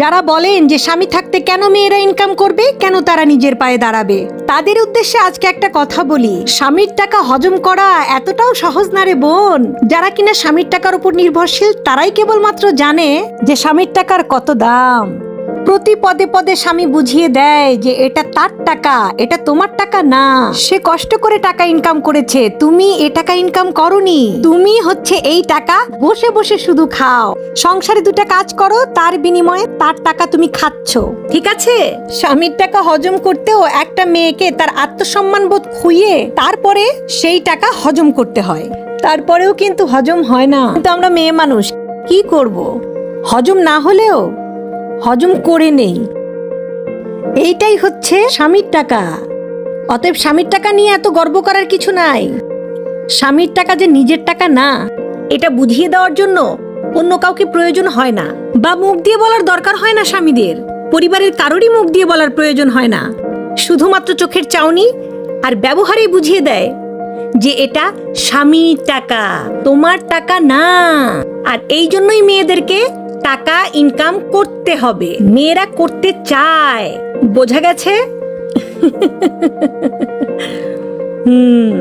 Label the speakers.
Speaker 1: যারা বলেন যে স্বামী থাকতে কেন মেয়েরা ইনকাম করবে, কেন তারা নিজের পায়ে দাঁড়াবে, তাদের উদ্দেশ্যে আজকে একটা কথা বলি। স্বামীর টাকা হজম করা এতটাও সহজ না রে বোন। যারা কিনা স্বামীর টাকার উপর নির্ভরশীল তারাই কেবলমাত্র জানে যে স্বামীর টাকার কত দাম। প্রতি পদে পদে স্বামী বুঝিয়ে দেয় যে এটা তার টাকা, এটা তোমার টাকা না। সে কষ্ট করে টাকা ইনকাম করেছে, তুমি এ টাকা ইনকাম করনি। তুমি হচ্ছে এই টাকা বসে বসে শুধু খাও। সংসারে দুটা কাজ করো, তার বিনিময়ে তার টাকা তুমি খাচ্ছ, ঠিক আছে? স্বামীর টাকা হজম করতেও একটা মেয়েকে তার আত্মসম্মান বোধ খুইয়ে তারপরে সেই টাকা হজম করতে হয়। তারপরেও কিন্তু হজম হয় না। কিন্তু আমরা মেয়ে মানুষ কি করব? হজম না হলেও হজম করে নেই। এইটাই হচ্ছে স্বামীর টাকা। অতএব স্বামীর টাকা নিয়ে এত গর্ব করার কিছু নাই। স্বামীর টাকা যে নিজের টাকা না, এটা বুঝিয়ে দেওয়ার জন্য অন্য কাউকে প্রয়োজন হয় না, বা মুখ দিয়ে বলার দরকার হয় না। স্বামীদের পরিবারের কারোরই মুখ দিয়ে বলার প্রয়োজন হয় না। শুধুমাত্র চোখের চাউনি আর ব্যবহারেই বুঝিয়ে দেয় যে এটা স্বামীর টাকা, তোমার টাকা না। আর এই জন্যই মেয়েদেরকে টাকা ইনকাম করতে হবে। মেয়েরা করতে চায়, বোঝা গেছে? হুম।